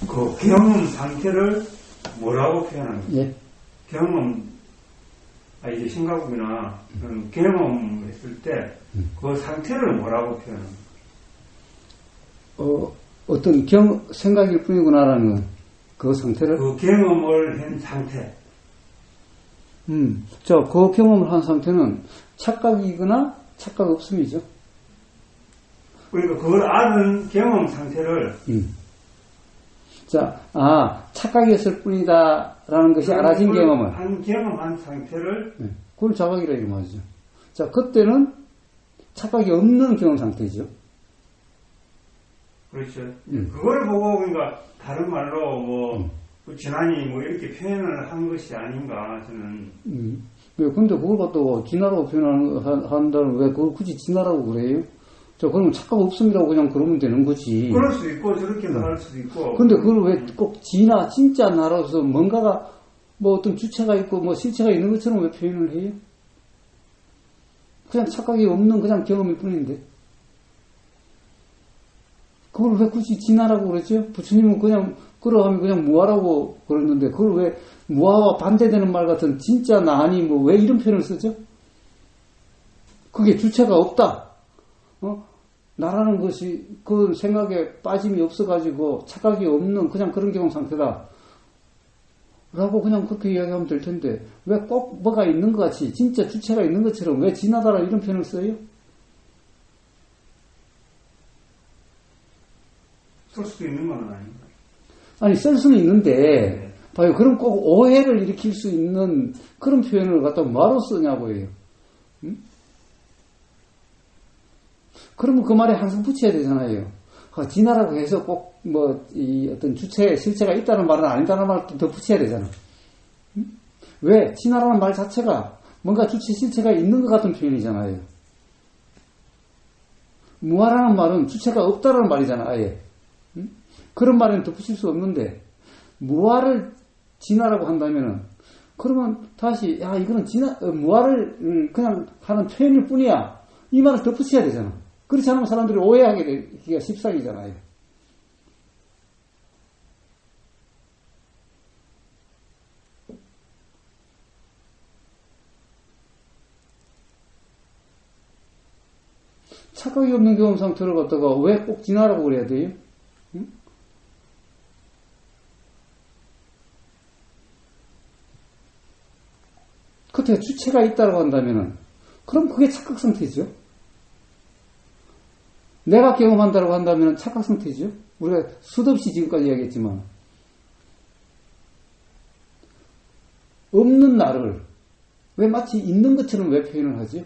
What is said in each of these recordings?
그 경험 상태를 뭐라고 표현하는 거예요? 예. 경험, 이제 심가국이나 그런 경험했을 때 그 상태를 뭐라고 표현하는 거예요? 어떤 생각일 뿐이구나라는 건, 그 상태를? 그 경험을 한 상태. 그 경험을 한 상태는 착각이거나 착각 없음이죠. 그러니까 그걸 아는 경험 상태를. 착각이었을 뿐이다라는 것이 알아진 경험을. 경험한 상태를. 그걸 자각이라 이름하죠. 자, 그때는 착각이 없는 경험 상태죠. 그렇죠. 그걸 보고, 그러니까, 다른 말로, 지난이 이렇게 표현을 한 것이 아닌가, 저는. 근데 그걸 갖다가 진화라고 표현한다는, 왜 그걸 굳이 진화라고 그래요? 그럼 착각 없음이라고 그냥 그러면 되는 거지. 그럴 수도 있고, 저렇게도 할 수도 있고. 근데 그걸 왜 꼭 진화, 진짜 나라서 뭔가가, 어떤 주체가 있고, 실체가 있는 것처럼 왜 표현을 해요? 그냥 착각이 없는 그냥 경험일 뿐인데. 그걸 왜 굳이 진화라고 그러죠? 부처님은 그냥, 그러하면 그냥 무아라고 그랬는데, 그걸 왜 무아와 반대되는 말 같은 진짜 나 아니, 왜 이런 표현을 쓰죠? 그게 주체가 없다. 나라는 것이 그 생각에 빠짐이 없어가지고 착각이 없는 그냥 그런 경험 상태다. 라고 그냥 그렇게 이야기하면 될 텐데, 왜 꼭 뭐가 있는 것 같이, 진짜 주체가 있는 것처럼 왜 진하다라 이런 표현을 써요? 쓸 수도 있는 건 아닌가? 아니, 쓸 수는 있는데, 봐요. 그럼 꼭 오해를 일으킬 수 있는 그런 표현을 갖다 뭐로 쓰냐고 해요. 그러면 그 말에 항상 붙여야 되잖아요. 진화라고 해서 꼭 어떤 주체, 실체가 있다는 말은 아니다는 말을 더 붙여야 되잖아. 왜? 진화라는 말 자체가 뭔가 주체, 실체가 있는 것 같은 표현이잖아요. 무아라는 말은 주체가 없다라는 말이잖아, 아예. 그런 말에는 더 붙일 수 없는데, 무아를 진화라고 한다면은, 그러면 다시, 이거는 무아를 그냥 하는 표현일 뿐이야. 이 말을 더 붙여야 되잖아. 그렇지 않으면 사람들이 오해하게 되기가 십상이잖아요. 착각이 없는 경험 상태를 갖다가 왜 꼭 진화라고 그래야 돼요? 그때 주체가 있다고 한다면은, 그럼 그게 착각 상태죠. 내가 경험한다고 한다면 착각 상태죠. 우리가 수도 없이 지금까지 이야기했지만, 없는 나를 왜 마치 있는 것처럼 왜 표현을 하죠?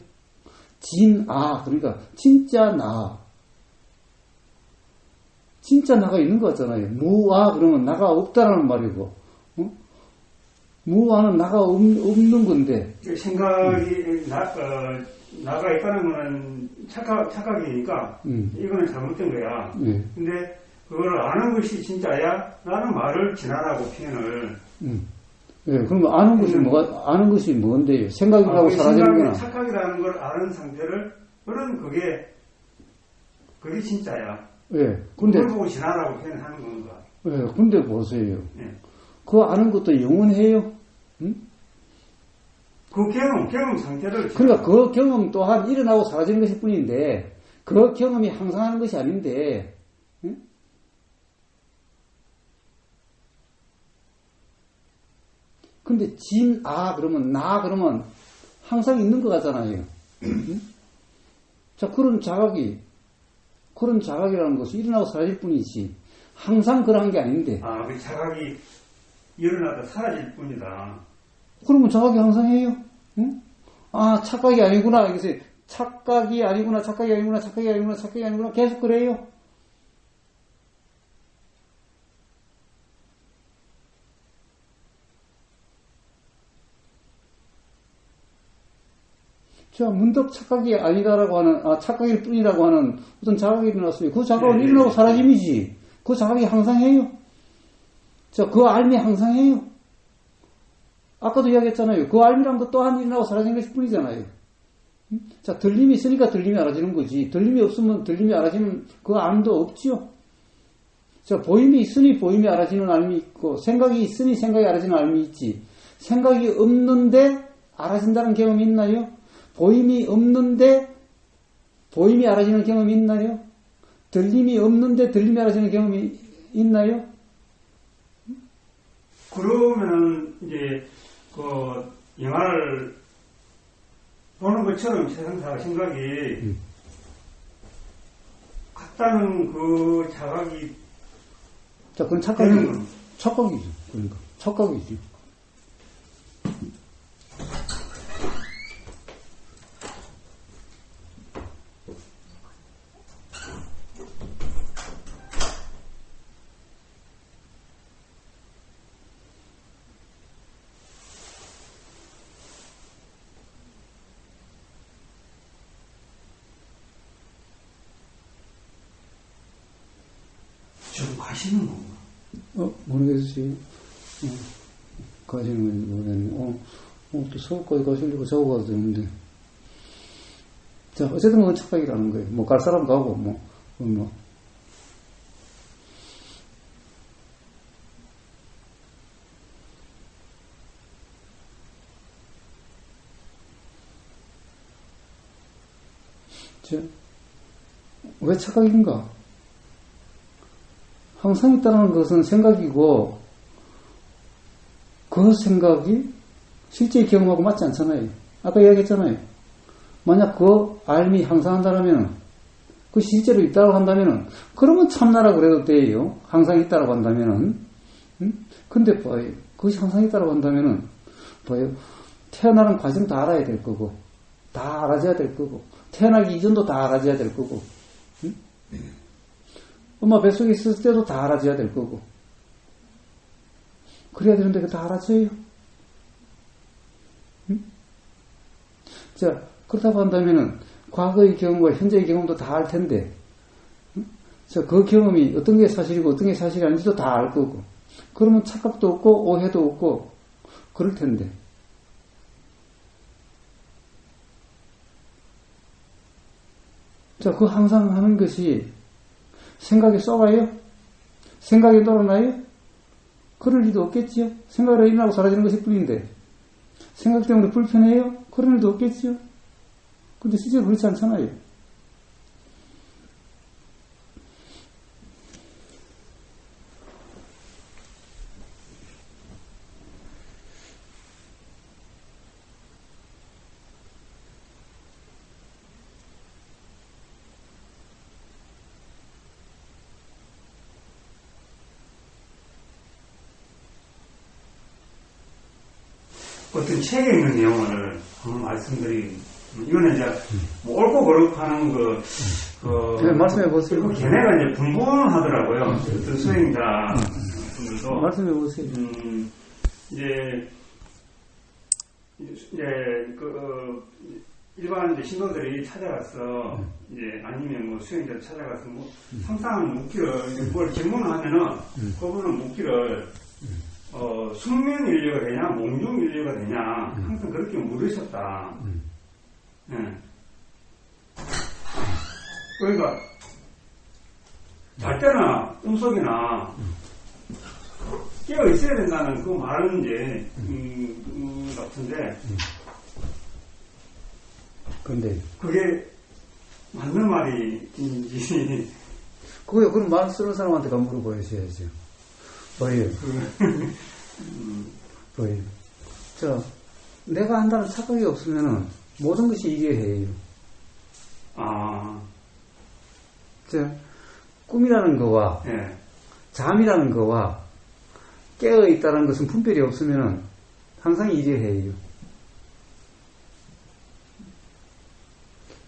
그러니까 진짜 나. 진짜 나가 있는 것 같잖아요. 무아 그러면 나가 없다라는 말이고, 무아는 나가 없는 건데. 생각이 나가 있다는 거는 착각이니까 이거는 잘못된 거야. 근데 그걸 아는 것이 진짜야? 라는 말을 진화라고 표현을. 그럼 아는 것이 뭔데요? 생각이라고 사라지는 거나. 착각이라는 걸 아는 상태를, 그게 진짜야. 근데. 그걸 보고 진화라고 표현하는 건가? 근데 보세요. 그거 아는 것도 영원해요? 그 경험 상태를. 그러니까 그 경험 또한 일어나고 사라지는 것일 뿐인데, 그 경험이 항상 하는 것이 아닌데, 근데 그러면 항상 있는 것 같잖아요. 자, 그런 자각이라는 것이 일어나고 사라질 뿐이지, 항상 그러한 게 아닌데. 그 자각이 일어나다 사라질 뿐이다. 그러면 자각이 항상 해요. 응? 착각이 아니구나. 여기서 착각이 아니구나 계속 그래요. 자, 문득 착각이 아니다라고 하는, 착각일 뿐이라고 하는 어떤 자각이 일어났어요. 그 자각은 일어나고 사라짐이지. 그 자각이 항상 해요. 자, 그 알미 항상 해요. 아까도 이야기했잖아요. 그 알미란 것 또한 일어나고 사라지는 것일 뿐이잖아요. 자, 들림이 있으니까 들림이 알아지는 거지. 들림이 없으면 들림이 알아지는 그 암도 없지요. 자, 보임이 있으니 보임이 알아지는 알미 있고, 생각이 있으니 생각이 알아지는 알미 있지. 생각이 없는데 알아진다는 경험이 있나요? 보임이 없는데 보임이 알아지는 경험이 있나요? 들림이 없는데 들림이 알아지는 경험이 있나요? 그러면은 이제 그 영화를 보는 것처럼 세상사 생각이 같다는 그 자각이 자, 그건 착각이죠. 그러니까 착각이지. 좀 가시는 건가? 모르겠지. 가시는 건지 모르겠네. 또 서울까지 가시려고 자고 가도 되는데. 자, 어쨌든 그건 착각이라는 거예요. 뭐, 갈 사람 가고, 뭐. 자, 왜 착각인가? 항상 있다는 것은 생각이고, 그 생각이 실제 경험하고 맞지 않잖아요. 아까 이야기했잖아요. 만약 그 알미 항상 한다면, 그 실제로 있다고 한다면은, 그러면 참나라 그래도 돼요. 항상 있다고 한다면은. 근데 봐요. 그것이 항상 있다고 한다면은, 봐요. 태어나는 과정 다 알아야 될 거고, 다 알아줘야 될 거고, 태어나기 이전도 다 알아줘야 될 거고, 엄마 뱃속에 있을 때도 다 알아줘야 될 거고. 그래야 되는데 그거 다 알아줘요. 자, 그렇다고 한다면은, 과거의 경험과 현재의 경험도 다 알 텐데, 자, 그 경험이 어떤 게 사실이고 어떤 게 사실이 아닌지도 다 알 거고. 그러면 착각도 없고, 오해도 없고, 그럴 텐데. 자, 그 항상 하는 것이 생각에 쏘가요? 생각에 돌아나요? 그럴 리도 없겠지요? 생각으로 일어나고 사라지는 것이 뿐인데, 생각 때문에 불편해요? 그럴 일도 없겠지요? 근데 실제로 그렇지 않잖아요. 어떤 책에 있는 내용을 한번 이거는 이제, 뭐 옳고 그렇고 하는 네, 말씀해 보세요. 그리고 걔네가 이제 분분을 하더라고요. 어떤 수행자 분들도. 말씀해 보세요. 일반 이제 신도들이 찾아가서, 아니면 뭐 수행자 찾아가서 항상 묻기를, 뭘 질문을 하면은, 그분은 묻기를, 숙명 인류가 되냐, 몽중 인류가 되냐, 항상 그렇게 물으셨다. 네. 그러니까, 잘 때나, 꿈속이나, 깨어 있어야 된다는 그 말은 이제, 같은데, 근데, 그게 맞는 말인지. 그거요, 그럼 말 쓰는 사람한테 가 물어보셔야죠. 뭐예요? 뭐예요? 내가 한다는 착각이 없으면은 모든 것이 이해해요. 꿈이라는 거와 네. 잠이라는 거와 깨어 있다는 것은 분별이 없으면은 항상 이해해요.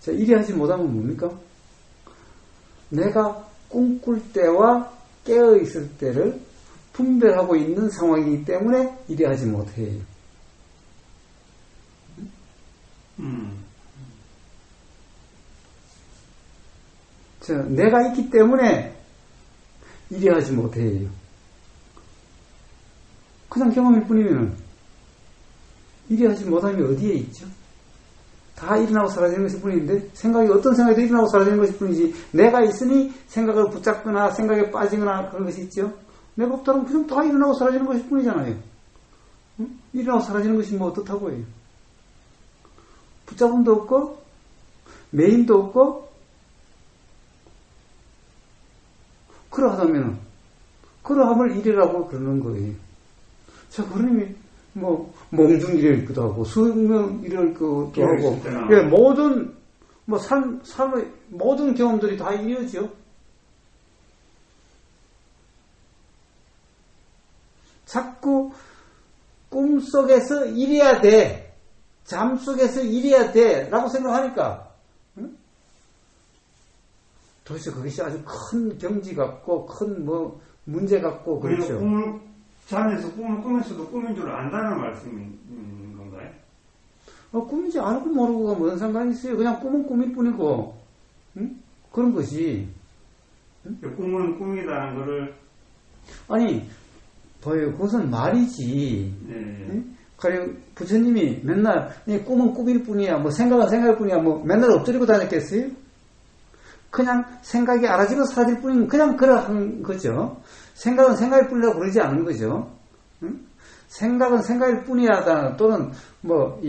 이해하지 못하면 뭡니까? 내가 꿈꿀 때와 깨어 있을 때를 분별하고 있는 상황이기 때문에 이해하지 못해요. 내가 있기 때문에 이해하지 못해요. 그냥 경험일 뿐이면 이해하지 못하면 어디에 있죠? 다 일어나고 사라지는 것일 뿐인데, 생각이 어떤 생각이 일어나고 사라지는 것일 뿐이지, 내가 있으니 생각을 붙잡거나 생각에 빠지거나 그런 것이 있죠. 내가 없다면 그냥 다 일어나고 사라지는 것일 뿐이잖아요. 응? 일어나고 사라지는 것이 뭐 어떻다고 해요. 붙잡음도 없고 매임도 없고, 그러함을 일이라고 그러는 거예요. 자, 그러니 뭐 몽중 일일기도 하고 수명 일일기도 하고, 예, 모든 뭐 삶의 모든 경험들이 다 일이죠. 자꾸 꿈속에서 이래야 돼, 잠속에서 이래야 돼 라고 생각하니까, 응? 도대체 그것이 아주 큰 경지 같고 큰 뭐 문제 같고 그렇죠. 잠에서 꿈을 꾸면서도 꿈인 줄 안다는 말씀인 건가요? 꿈인지 알고 모르고가 무슨 상관이 있어요. 그냥 꿈은 꿈일 뿐이고, 응? 그런 것이. 응? 꿈은 꿈이라는 거를. 아니, 봐요. 그것은 말이지. 네. 응? 가령 부처님이 맨날 꿈은 꿈일 뿐이야, 뭐 생각은 생각일 뿐이야, 뭐 맨날 엎드리고 다녔겠어요? 그냥 생각이 알아지고 사라질 뿐인, 그냥 그러한 거죠. 생각은 생각일 뿐이라고 그러지 않은 거죠. 응? 생각은 생각일 뿐이야, 또는 뭐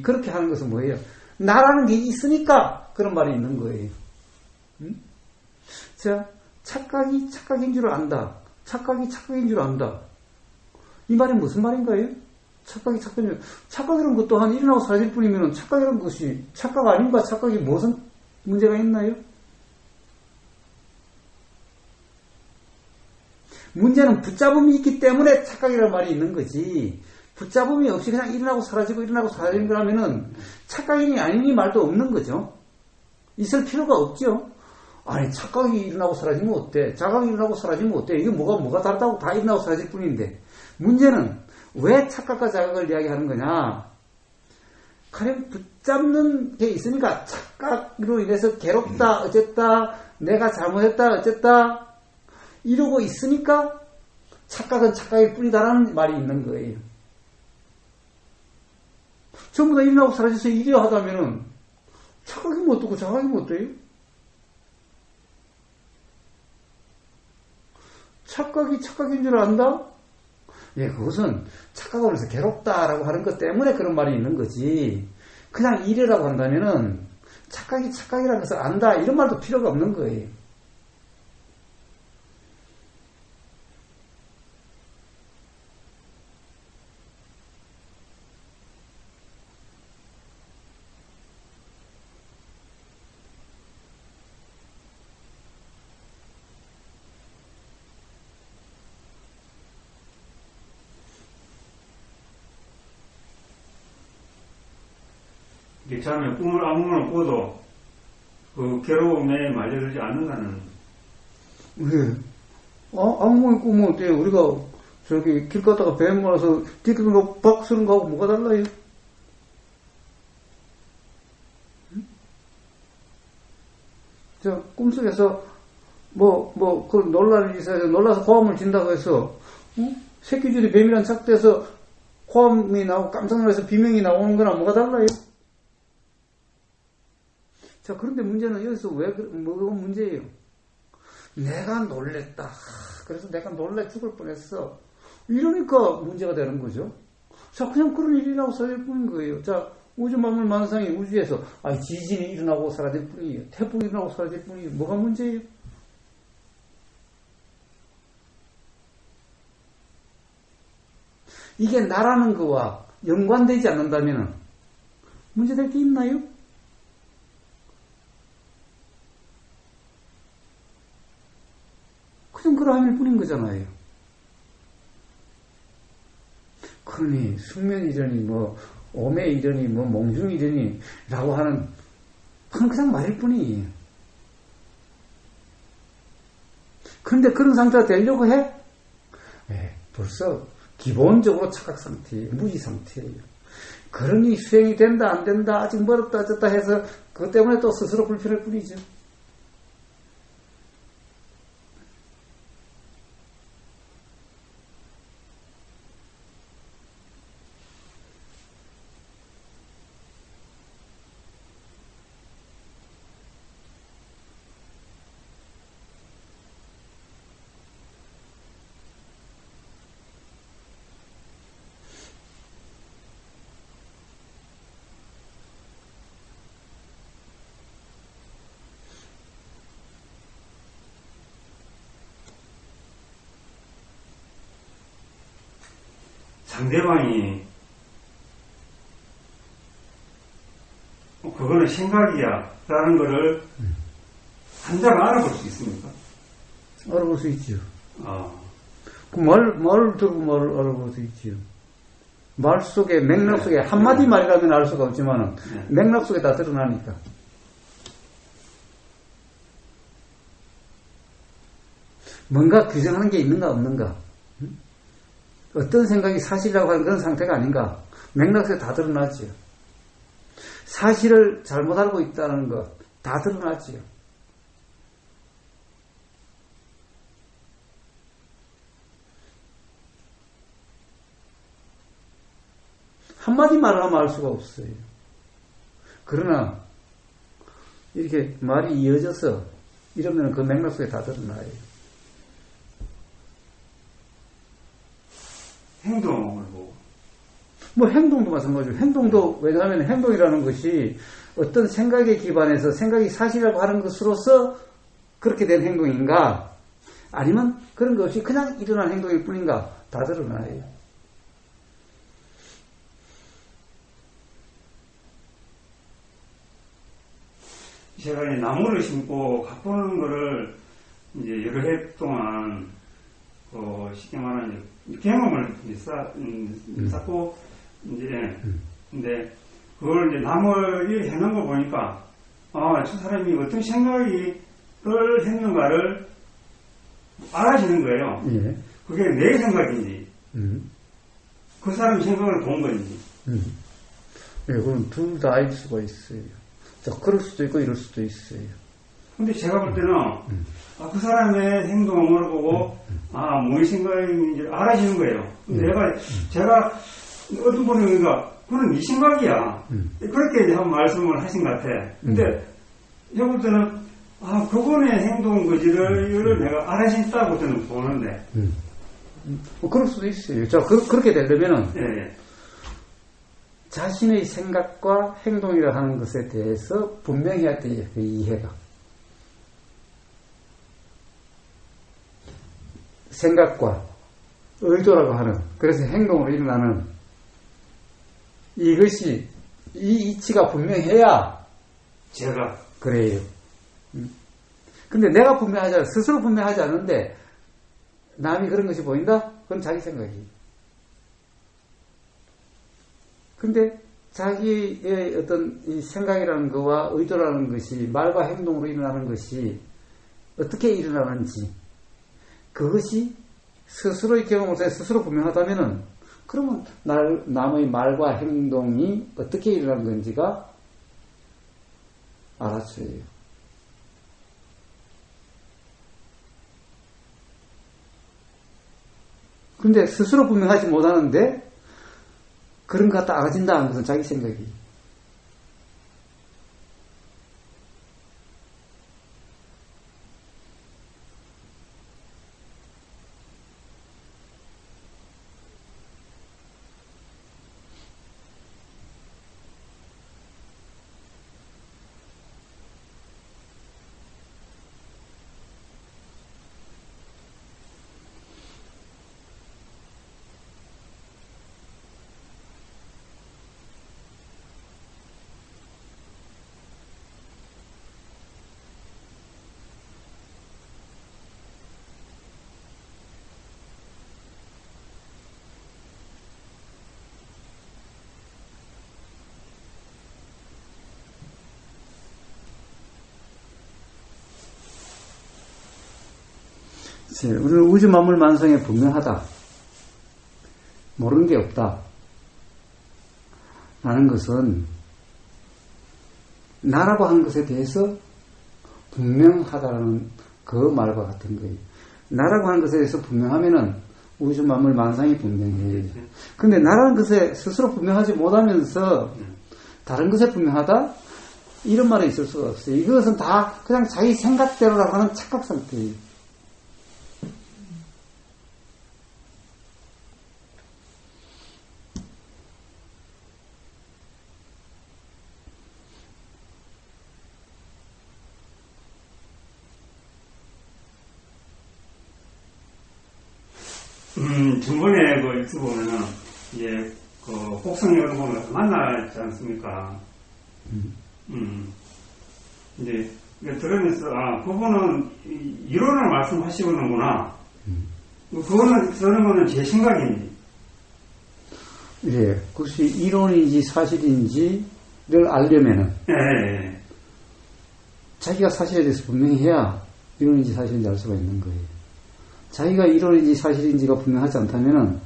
그렇게 하는 것은 뭐예요? 나라는 게 있으니까 그런 말이 있는 거예요. 응? 자, 착각이 착각인 줄 안다. 착각이 착각인 줄 안다. 이 말이 무슨 말인가요? 착각이 착각인 줄. 착각이라는 것 또한 일어나고 사라질 뿐이면 착각이라는 것이 착각 아닌가? 착각이 무슨 문제가 있나요? 문제는 붙잡음이 있기 때문에 착각이라는 말이 있는 거지, 붙잡음이 없이 그냥 일어나고 사라지는 거라면은 착각이니 아니니 말도 없는 거죠. 있을 필요가 없죠. 아니, 착각이 일어나고 사라지면 어때? 자각이 일어나고 사라지면 어때? 이게 뭐가 다르다고, 다 일어나고 사라질 뿐인데. 문제는 왜 착각과 자각을 이야기하는 거냐? 가령 붙잡는 게 있으니까 착각으로 인해서 괴롭다, 어쨌다, 내가 잘못했다, 어쨌다, 이러고 있으니까 착각은 착각일 뿐이다라는 말이 있는 거예요. 전부 다 일어나고 사라져서 이래야 하다면은 착각이 뭐 어떻고 자각이 뭐 어때요? 착각이 착각인 줄 안다? 예, 그것은 착각을 해서 괴롭다라고 하는 것 때문에 그런 말이 있는 거지, 그냥 이래라고 한다면은 착각이 착각이라는 것을 안다 이런 말도 필요가 없는 거예요. 이게 잠에 꿈을 아무거나 꿔도 그 괴로움에 말려들지 않는다는. 왜? 아무거나 꾸면 어때요? 우리가 저기 길 가다가 뱀 몰아서 뒤집는 거 박 쓰는 거하고 뭐가 달라요? 응? 저 꿈속에서 그 놀라는 짓에서 놀라서 호함을 진다고 해서, 응? 새끼줄이 뱀이란 착돼서 호함이 나오고 깜짝 놀라서 비명이 나오는 거나 뭐가 달라요? 자, 그런데 문제는 여기서 뭐가 문제예요? 내가 놀랬다. 그래서 내가 놀래 죽을 뻔했어. 이러니까 문제가 되는 거죠. 자, 그냥 그런 일이라고 사라질 뿐인 거예요. 자, 우주 만물 만상이 우주에서 지진이 일어나고 사라질 뿐이에요. 태풍이 일어나고 사라질 뿐이에요. 뭐가 문제예요? 이게 나라는 거와 연관되지 않는다면 문제될 게 있나요? 그냥 그러함일 뿐인 거잖아요. 그러니 숙면이려니 오매이려니 몽중이려니 라고 하는 그건 그냥 말일 뿐이에요. 그런데 그런 상태가 되려고 해? 네, 벌써 기본적으로 착각 상태예요. 무지 상태예요. 그러니 수행이 된다 안 된다 아직 멀었다 어쨌다 해서 그것 때문에 또 스스로 불편할 뿐이죠. 상대방이 그거는 생각이야 라는 거를 환자가 알아볼 수 있습니까? 알아볼 수 있죠. 아, 그 말을 들고 말을 알아볼 수 있죠. 말 속에, 맥락 속에, 한마디 말이라면 알 수가 없지만, 맥락 속에 다 드러나니까. 뭔가 규정하는 게 있는가, 없는가. 어떤 생각이 사실이라고 하는 그런 상태가 아닌가. 맥락 속에 다 드러나지요. 사실을 잘못 알고 있다는 것, 다 드러나지요. 한마디 말을 하면 알 수가 없어요. 그러나 이렇게 말이 이어져서 이러면 그 맥락 속에 다 드러나요. 행동을 보고. 뭐 행동도 마찬가지고, 행동도, 왜냐하면 행동이라는 것이 어떤 생각에 기반해서 생각이 사실이라고 하는 것으로서 그렇게 된 행동인가, 아니면 그런 것 없이 그냥 일어난 행동일 뿐인가, 다 드러나요. 제가 이 나무를 심고 가꾸는 거를 이제 여러 해 동안 쉽게 말하면 경험을 쌓고 이제 근데 그걸 이제 나무를 해놓은 거 보니까 저 사람이 어떤 생각을 했는가를 알아지는 거예요. 예. 그게 내 생각인지 그 사람 생각을 본 건지. 예, 그럼 둘 다 알 수가 있어요. 자, 그럴 수도 있고 이럴 수도 있어요. 근데 제가 볼 때는 그 사람의 행동을 보고 무슨 생각인지 알아지는 거예요. 근데 제가 어떤 분이 그러니까 그건 네 생각이야. 그렇게 이제 한 말씀을 하신 것 같아. 근데 제가 볼 때는 그분의 행동 거지를 내가 알아진다고 저는 보는데. 뭐 그럴 수도 있어요. 자, 그렇게 되려면은 예. 자신의 생각과 행동이라 하는 것에 대해서 분명해야 돼요. 그 이해가. 생각과 의도라고 하는, 그래서 행동으로 일어나는 이것이, 이 이치가 분명해야 제가 그래요. 근데 내가 분명하지 않아, 스스로 분명하지 않은데 남이 그런 것이 보인다? 그건 자기 생각이에요. 근데 자기의 어떤 이 생각이라는 것과 의도라는 것이 말과 행동으로 일어나는 것이 어떻게 일어나는지, 그것이 스스로의 경험으로서 스스로 분명하다면은, 그러면 남의 말과 행동이 어떻게 일어나는 건지가 알아줘요. 근데 스스로 분명하지 못하는데 그런 것 갖다 알아진다는 것은 자기 생각이. 우리는 우주 만물 만성에 분명하다. 모르는 게 없다. 라는 것은 나라고 하는 것에 대해서 분명하다라는 그 말과 같은 거예요. 나라고 하는 것에 대해서 분명하면은 우주 만물 만상이 분명해요. 근데 나라는 것에 스스로 분명하지 못하면서 다른 것에 분명하다? 이런 말이 있을 수가 없어요. 이것은 다 그냥 자기 생각대로라고 하는 착각 상태예요. 전번에 그 유튜브 보면은, 이제 그 곡성 여러분을 가서 만나지 않습니까? 이제 들으면서 그분은 이론을 말씀하시는구나. 그거는 저는 거는 제 생각입니다. 예, 그것이 이론인지 사실인지를 알려면은 예. 자기가 사실에 대해서 분명히 해야 이론인지 사실인지 알 수가 있는 거예요. 자기가 이론인지 사실인지가 분명하지 않다면은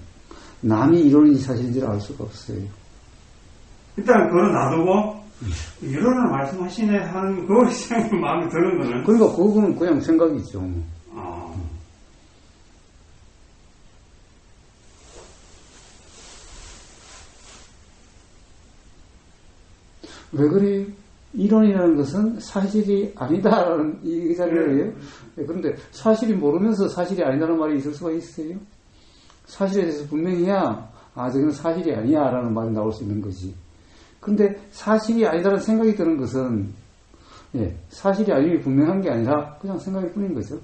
남이 이론인지 사실인지를 알 수가 없어요. 일단 그걸 놔두고 이론을 말씀하시네 하는 그 생각이 마음에 드는 거는 그러니까 그거는 그냥 생각이죠. 왜 그래요? 이론이라는 것은 사실이 아니다라는 얘기잖아요. 그런데 사실이 모르면서 사실이 아니다는 말이 있을 수가 있어요? 사실에 대해서 분명히 해야 저기는 사실이 아니야 라는 말이 나올 수 있는 거지. 근데 사실이 아니다라는 생각이 드는 것은 사실이 아님이 분명한 게 아니라 그냥 생각일 뿐인 거죠.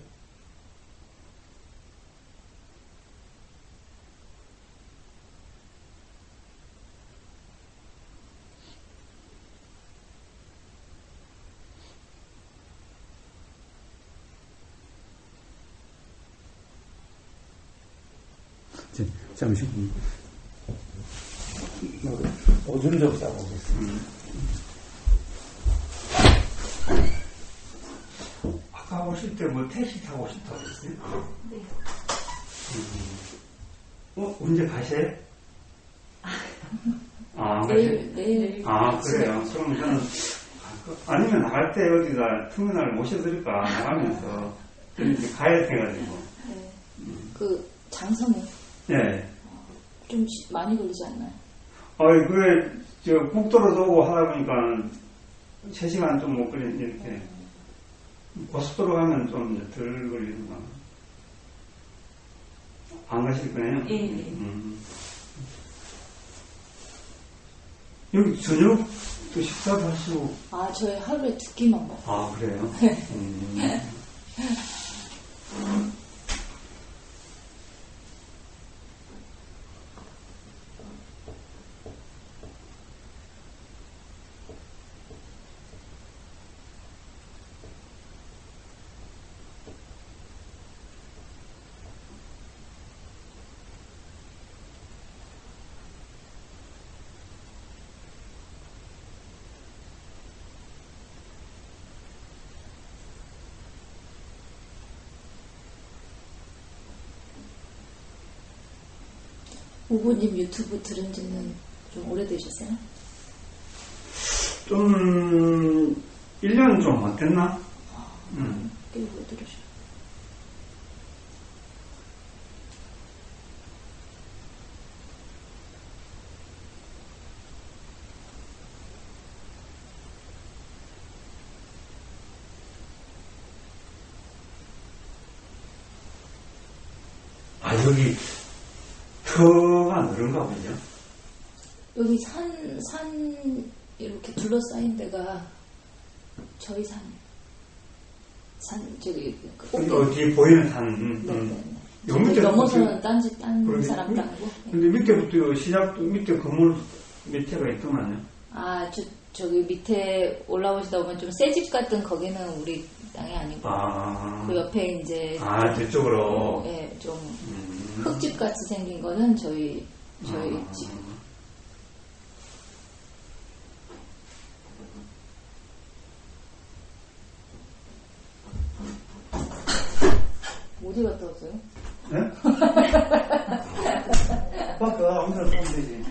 잠시 오줌 좀 싸보겠습니다. 아까 오실 때 뭐 택시 타고 오셨다고 그랬어요? 네. 언제 가세요? 내일. 그래요. 그럼 저는 아니면 나갈 때 어디다 터미널 모셔드릴까 나가면서 이렇게 가야 돼가지고. 네. 그 장성에. 네. 좀 많이 걸리지 않나요? 그래, 국도로 도고 하다 보니까 3시간 좀 못 걸리는, 이렇게. 고속도로 가면 좀 덜 걸리는가. 안 가실 거예요? 예. 여기 저녁도 식사도 하시고. 저희 하루에 2끼만 먹어요. 그래요? 우보님 유튜브 들은 지는 좀 오래되셨어요? 좀, 1년 좀 안 됐나? 꽤 오래 들으셨어요. 여기, 터가 늘은가 보죠? 여기 산 이렇게 둘러싸인 데가 저희 산 저기 뒤에 보이는 산. 네. 밑에 넘어서는 딴 사람 땅이고. 근데 밑에부터 시작도 밑에 건물 밑에가 있더만요. 저기 밑에 올라오시다 보면 좀 새 집 같은 거기는 우리 땅이 아니고 그 옆에 이제 저쪽으로 좀 흙집 같이 생긴 거는 저희 집. 어디 갔다 왔어요? 네? 아빠가 아무데나 가면 되지.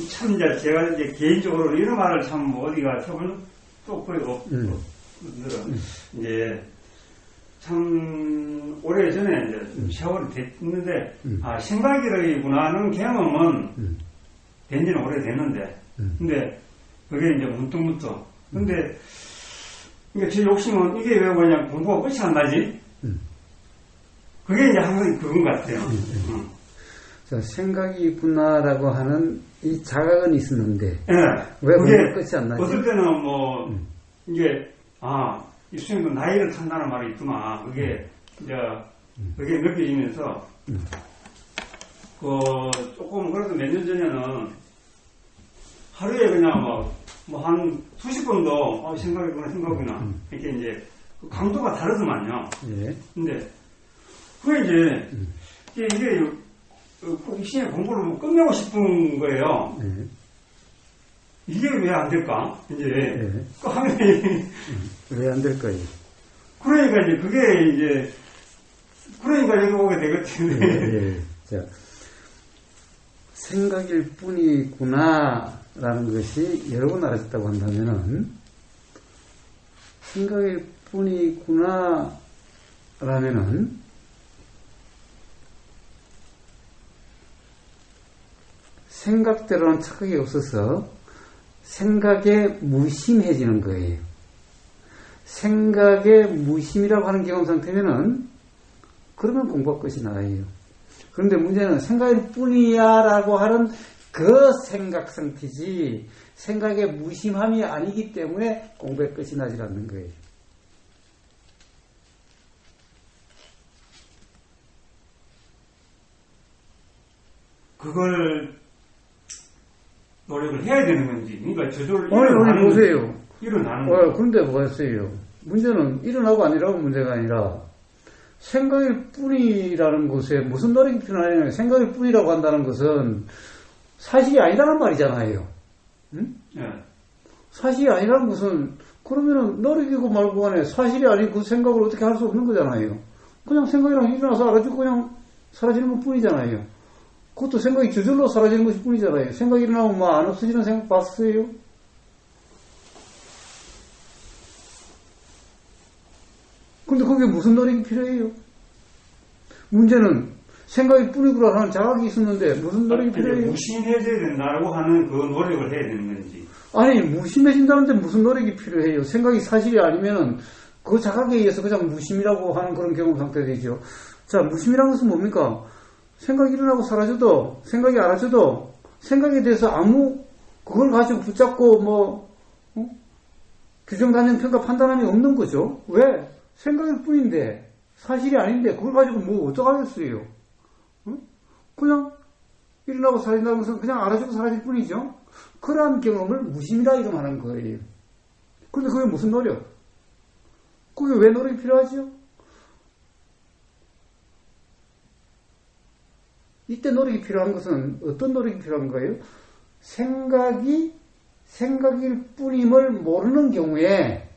참, 제가 개인적으로 이런 말을 참 어디가 처음은 또 그래도 이제 참 오래전에 이제 세월이 됐는데 생각이구나 하는 경험은 된 지는 오래됐는데 근데 그게 이제 문득문득 근데 제 욕심은 이게 왜 그냥 공부가 끝이 안 나지? 그게 이제 항상 그건 것 같아요. 자, 생각이 있구나라고 하는 이 자각은 있었는데 왜 그게 끝이 안 나지? 어떨 때는 이게 이 수행도 나이를 탄다는 말이 있더만, 그게, 이제, 그게 느껴지면서, 조금, 그래도 몇 년 전에는, 하루에 그냥 한 수십 번도, 생각이구나, 이렇게 이제, 그 강도가 다르더만요. 예. 근데, 그게 이제, 이게, 이 시행 공부를 끝내고 싶은 거예요. 예. 이게 왜 안 될까? 이제, 예. 그 하면, 왜 안 될까요? 그러니까 이제 그게 이제, 그러니까 여기 오게 되겠지. 예. 자, 생각일 뿐이구나라는 것이 여러 번 알아졌다고 한다면은, 생각일 뿐이구나라면은, 생각대로는 착각이 없어서 생각에 무심해지는 거예요. 생각에 무심이라고 하는 경험 상태면은 그러면 공부할 것이 나아요. 그런데 문제는 생각일 뿐이야 라고 하는 그 생각 상태지 생각에 무심함이 아니기 때문에 공부할 것이 나지 않는 거예요. 그걸 노력을 해야 되는 건지, 그러니까 저절로 일어나는 거예요. 그런데 뭐가 있어요? 문제는 일어나고 아니라고 문제가 아니라 생각일 뿐이라는 것에 무슨 노력이 필요하냐면 생각일 뿐이라고 한다는 것은 사실이 아니라는 말이잖아요. 응? 예. 사실이 아니라는 것은 그러면은 노력이고 말고 간에 사실이 아닌 그 생각을 어떻게 할 수 없는 거잖아요. 그냥 생각이랑 일어나서 알아주고 그냥 사라지는 것 뿐이잖아요. 그것도 생각이 저절로 사라지는 것일 뿐이잖아요. 생각이 일어나면 안 없어지는 생각 봤어요? 근데 그게 무슨 노력이 필요해요? 문제는 생각일 뿐이구나 하는 자각이 있었는데 무슨 노력이 필요해요? 무심해져야 된다고 하는 그 노력을 해야 되는 건지. 아니, 무심해진다는데 무슨 노력이 필요해요? 생각이 사실이 아니면은 그 자각에 의해서 그냥 무심이라고 하는 그런 경험 상태가 되죠. 자, 무심이라는 것은 뭡니까? 생각이 일어나고 사라져도, 생각이 알아져도, 생각에 대해서 그걸 가지고 붙잡고 규정, 단정, 평가, 판단함이 없는 거죠. 왜? 생각일 뿐인데, 사실이 아닌데, 그걸 가지고 어떡하겠어요? 그냥 일어나고 사라진다는 것은 그냥 알아주고 사라질 뿐이죠. 그러한 경험을 무심이라 이름하는 거예요. 그런데 그게 무슨 노력? 그게 왜 노력이 필요하죠? 이때 노력이 필요한 것은 어떤 노력이 필요한 거예요? 생각일 뿐임을 모르는 경우에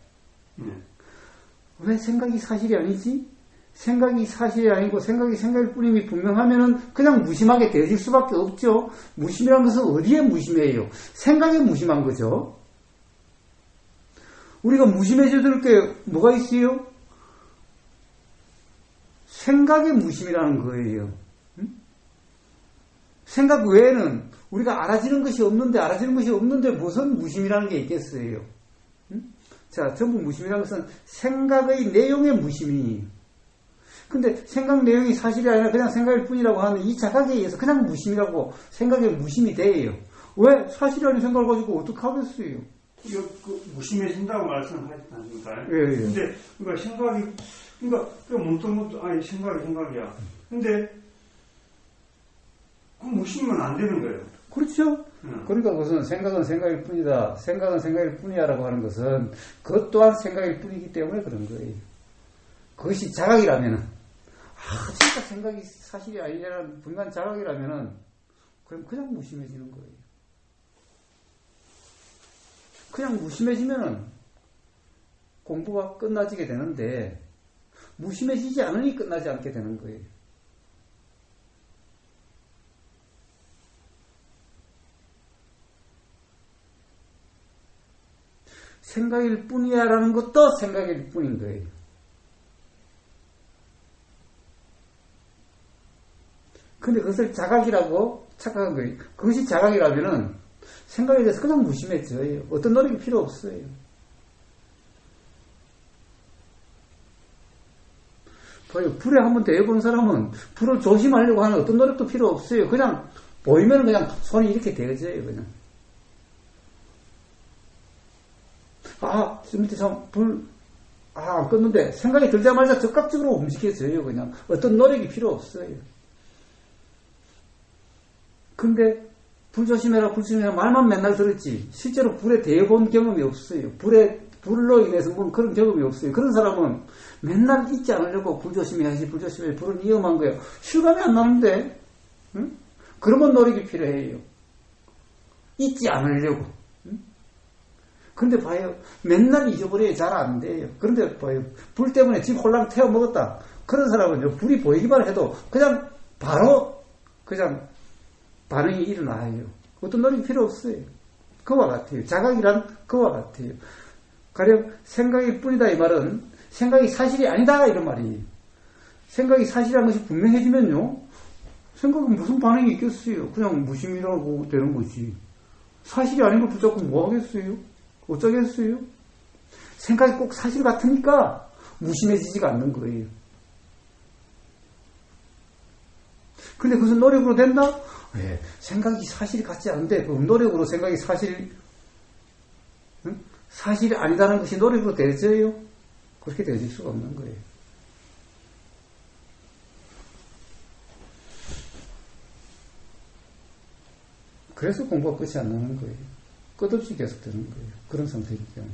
왜 생각이 사실이 아니지? 생각이 사실이 아니고 생각이 생각일 뿐임이 분명하면은 그냥 무심하게 되어질 수밖에 없죠. 무심이란 것은 어디에 무심해요? 생각에 무심한 거죠. 우리가 무심해져야 될 게 뭐가 있어요? 생각에 무심이라는 거예요. 생각 외에는 우리가 알아지는 것이 없는데 무슨 무심이라는 게 있겠어요? 자, 전부 무심이라는 것은 생각의 내용의 무심이에요. 근데 생각 내용이 사실이 아니라 그냥 생각일 뿐이라고 하는 이 자각에 의해서 그냥 무심이라고 생각에 무심이 돼요. 왜? 사실이 아닌 생각을 가지고 어떡하겠어요? 이거 무심해진다고 말씀하셨지 않습니까? 예. 근데 생각이 생각이야. 근데 그 무심은 안 되는 거예요. 그렇죠. 그러니까 그것은 생각은 생각일 뿐이다. 생각은 생각일 뿐이야라고 하는 것은 그것 또한 생각일 뿐이기 때문에 그런 거예요. 그것이 자각이라면은 진짜 생각이 사실이 아니라는 분간 자각이라면은 그럼 그냥 무심해지는 거예요. 그냥 무심해지면은 공부가 끝나지게 되는데 무심해지지 않으니 끝나지 않게 되는 거예요. 생각일 뿐이야 라는 것도 생각일 뿐인 거예요. 근데 그것을 자각이라고 착각한 거예요. 그것이 자각이라면은 생각에 대해서 그냥 무심해져요. 어떤 노력이 필요 없어요. 봐요. 불에 한번 대해본 사람은 불을 조심하려고 하는 어떤 노력도 필요 없어요. 그냥 보이면 그냥 손이 이렇게 대어져요. 그냥. 저 밑에 불 안 껐는데 생각이 들자마자 즉각적으로 움직여져요. 그냥 어떤 노력이 필요 없어요. 근데 불 조심해라 불 조심해라 말만 맨날 들었지 실제로 불에 대해본 경험이 없어요. 불로 인해서 뭐 그런 경험이 없어요. 그런 사람은 맨날 잊지 않으려고 불 조심해야지 불 조심해야지 불은 위험한 거예요. 실감이 안 나는데 응? 그러면 노력이 필요해요. 잊지 않으려고. 응? 근데 봐요. 맨날 잊어버려야 잘 안 돼요. 그런데 봐요. 불 때문에 집 홀랑 태워 먹었다. 그런 사람은요. 불이 보이기만 해도 그냥 바로 그냥 반응이 일어나요. 어떤 노력이 필요 없어요. 그와 같아요. 자각이란 그와 같아요. 가령 생각이 뿐이다 이 말은 생각이 사실이 아니다 이런 말이에요. 생각이 사실이라는 것이 분명해지면요. 생각은 무슨 반응이 있겠어요. 그냥 무심이라고 되는 거지. 사실이 아닌 걸 붙잡고 뭐 하겠어요? 어쩌겠어요? 생각이 꼭 사실 같으니까 무심해지지가 않는 거예요. 근데 그것은 노력으로 된다? 네, 생각이 사실 같지 않은데 그 노력으로 생각이 사실이 아니다는 것이 노력으로 되져요? 그렇게 되질 수가 없는 거예요. 그래서 공부가 끝이 안 나는 거예요. 끝없이 계속되는 거예요. 그런 상태이기 때문에.